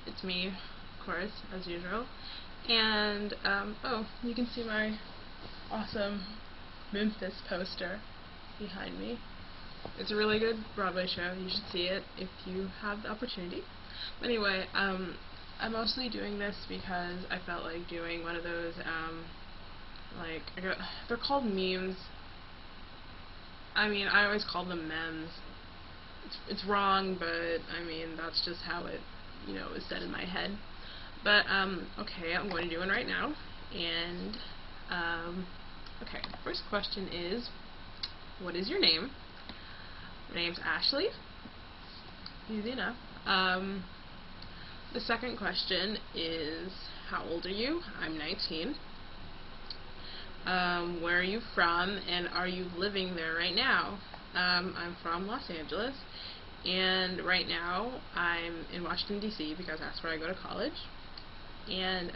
It's me, of course, as usual. And, oh, you can see my awesome Memphis poster behind me. It's a really good Broadway show. You should see it if you have the opportunity. Anyway, I'm mostly doing this because I felt like doing one of those, they're called memes. I mean, I always call them memes. It's wrong, but I mean, that's just how it, is said in my head. But, okay, I'm going to do one right now. And, okay, first question is, what is your name? My name's Ashley. Easy enough. The second question is, how old are you? I'm 19. Where are you from, and are you living there right now? I'm from Los Angeles, and right now I'm in Washington, D.C., because that's where I go to college. And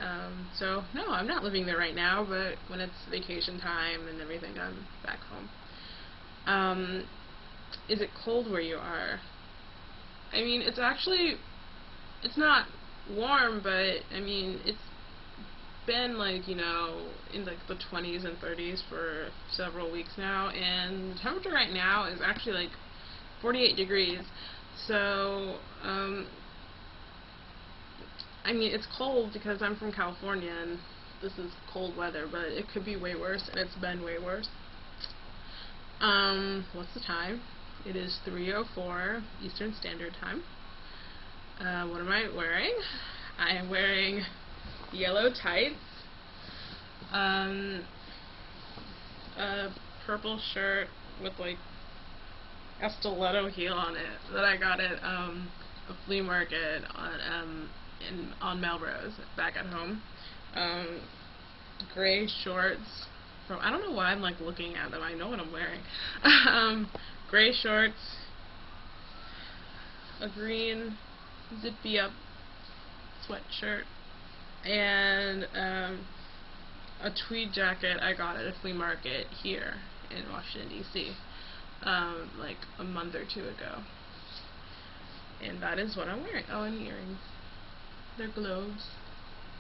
so, no, I'm not living there right now, but when it's vacation time and everything, I'm back home. Is it cold where you are? I mean, it's not warm, but I mean, it's been in the 20s and 30s for several weeks now, and the temperature right now is actually 48 degrees. So, I mean, it's cold because I'm from California and this is cold weather, but it could be way worse, and it's been way worse. What's the time? It is 3:04 Eastern Standard Time. What am I wearing? I am wearing yellow tights, a purple shirt with a stiletto heel on it that I got at a flea market on Melrose back at home. Gray shorts from, I don't know why I'm looking at them, I know what I'm wearing. Gray shorts, a green zippy up sweatshirt, and a tweed jacket I got at a flea market here in Washington, D.C. A month or two ago. And that is what I'm wearing. Oh, and earrings. They're globes.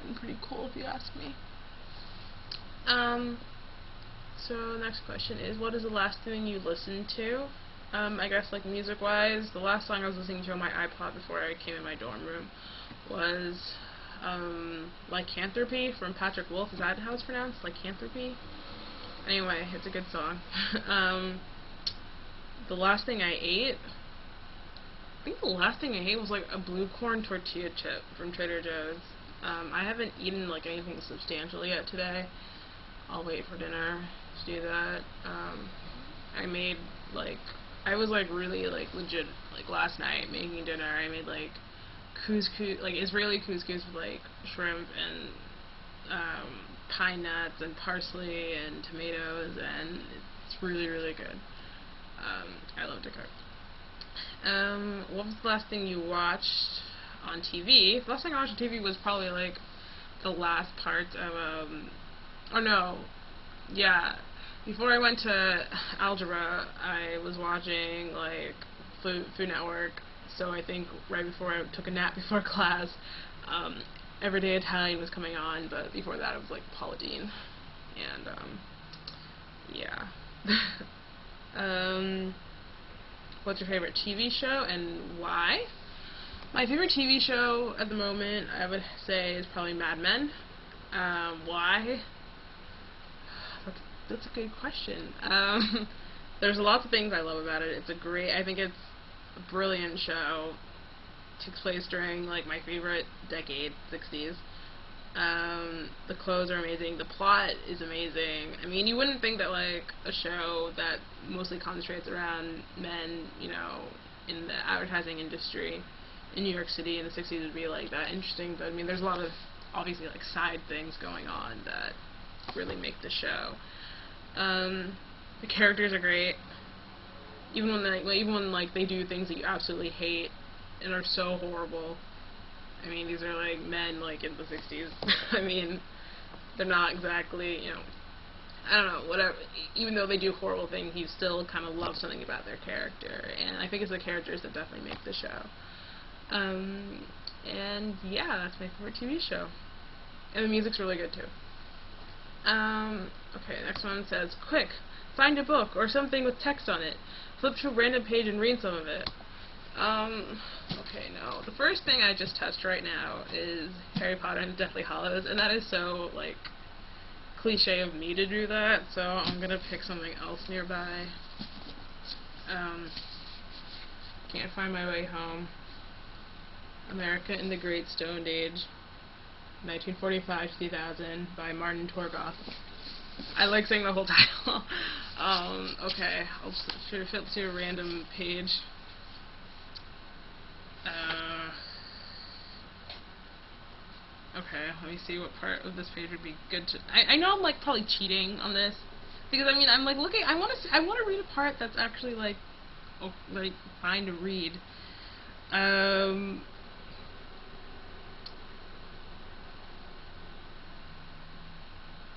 And pretty cool if you ask me. So next question is, what is the last thing you listened to? I guess music-wise, the last song I was listening to on my iPod before I came in my dorm room was Lycanthropy from Patrick Wolf. Is that how it's pronounced? Lycanthropy? Anyway, it's a good song. The last thing I ate, I think the last thing I ate was a blue corn tortilla chip from Trader Joe's. I haven't eaten anything substantial yet today. I'll wait for dinner to do that. I made I was really legit last night making dinner. I made couscous, Israeli couscous with shrimp and pine nuts and parsley and tomatoes, and it's really, really good. I love to cook. What was the last thing you watched on TV? The last thing I watched on TV was probably the last part of oh no, yeah. Before I went to algebra, I was watching Food Network. So I think right before I took a nap before class, Everyday Italian was coming on. But before that, it was Paula Deen, and yeah. What's your favorite TV show and why? My favorite TV show at the moment, I would say, is probably Mad Men. Why? That's a good question. There's lots of things I love about it. I think it's a brilliant show. It takes place during my favorite decade, 60s. The clothes are amazing. The plot is amazing. I mean, you wouldn't think that a show that mostly concentrates around men, in the advertising industry in New York City in the 60s would be that interesting. But I mean, there's a lot of obviously side things going on that really make the show. The characters are great. Even when they do things that you absolutely hate and are so horrible. I mean, these are men in the 60s. I mean, they're not exactly, I don't know, whatever. Even though they do horrible things, you still kind of love something about their character. And I think it's the characters that definitely make the show. And yeah, that's my favorite TV show. And the music's really good too. Okay, next one says, quick, find a book or something with text on it. Flip to a random page and read some of it. Okay, no. The first thing I just touched right now is Harry Potter and the Deathly Hallows, and that is so, like, cliche of me to do that, so I'm gonna pick something else nearby. Can't Find My Way Home. America in the Great Stone Age, 1945-2000, by Martin Torgoff. I like saying the whole title. Okay, I'll flip to a random page. Okay, let me see what part of this page would be good to... I know I'm, like, probably cheating on this, because, I mean, I'm, like, looking... I want to read a part that's actually, like, fine to read.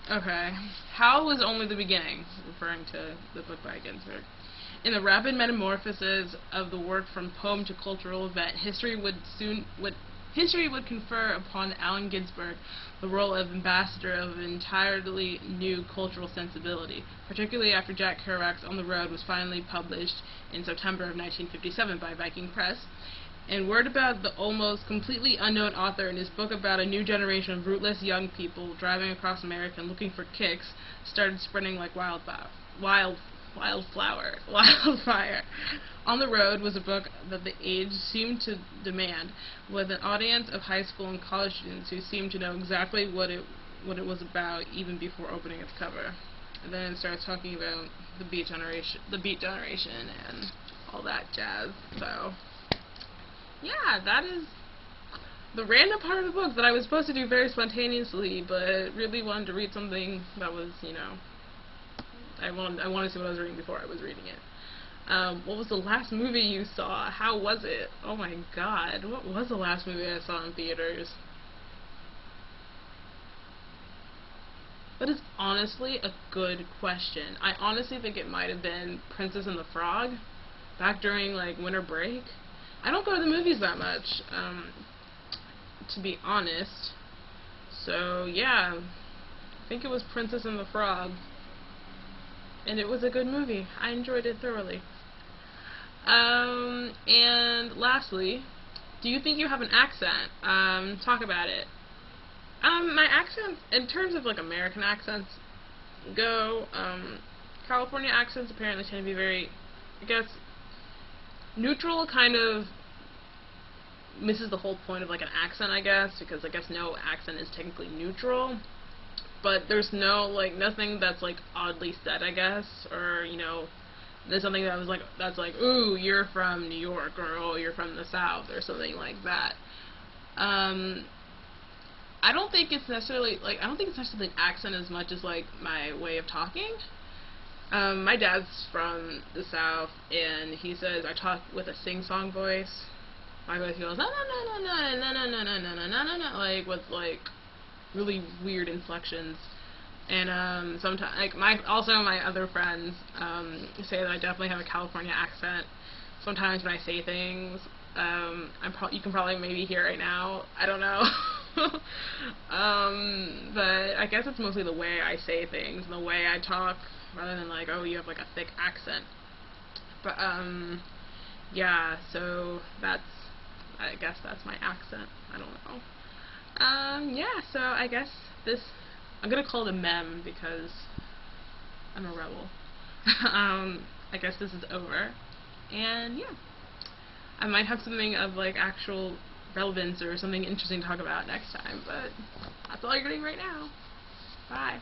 Okay. How was only the beginning, referring to the book by Ginsberg. In the rapid metamorphosis of the work from poem to cultural event, history would confer upon Allen Ginsberg the role of ambassador of an entirely new cultural sensibility, particularly after Jack Kerouac's On the Road was finally published in September of 1957 by Viking Press. And word about the almost completely unknown author in his book about a new generation of rootless young people driving across America and looking for kicks started spreading like wildfire. On the Road was a book that the age seemed to demand, with an audience of high school and college students who seemed to know exactly what it was about even before opening its cover. And then it starts talking about the Beat Generation and all that jazz. So yeah, that is the random part of the book that I was supposed to do very spontaneously, but really wanted to read something that was, you know, I wanted to see what I was reading before I was reading it. What was the last movie you saw? How was it? Oh my god, what was the last movie I saw in theaters? That is honestly a good question. I honestly think it might have been Princess and the Frog, back during, like, winter break. I don't go to the movies that much, to be honest. So, yeah, I think it was Princess and the Frog. And it was a good movie. I enjoyed it thoroughly. And lastly, do you think you have an accent? Talk about it. My accent, in terms of, like, American accents go, California accents apparently tend to be very, I guess, neutral, kind of misses the whole point of, like, an accent, I guess, because I guess no accent is technically neutral, but there's no, like, nothing that's, like, oddly said, I guess, or, you know, there's something that was, like, that's like, ooh, you're from New York, or, oh, you're from the South, or something like that. I don't think it's necessarily, like, I don't think it's necessarily an accent as much as, like, my way of talking. My dad's from the South, and he says I talk with a sing-song voice. My voice goes, no, no, no, no, no, no, no, no, no, no, no, no, no, like, with, like, really weird inflections. And, sometimes, like, my other friends, say that I definitely have a California accent. Sometimes when I say things, you can probably maybe hear it right now. I don't know. But I guess it's mostly the way I say things and the way I talk, rather than, like, oh, you have, like, a thick accent. But, yeah, so I guess that's my accent. I don't know. Yeah, so I guess I'm gonna call it a mem because I'm a rebel. I guess this is over. And, yeah. I might have something of, like, actual relevance or something interesting to talk about next time, but that's all you're getting right now. Bye.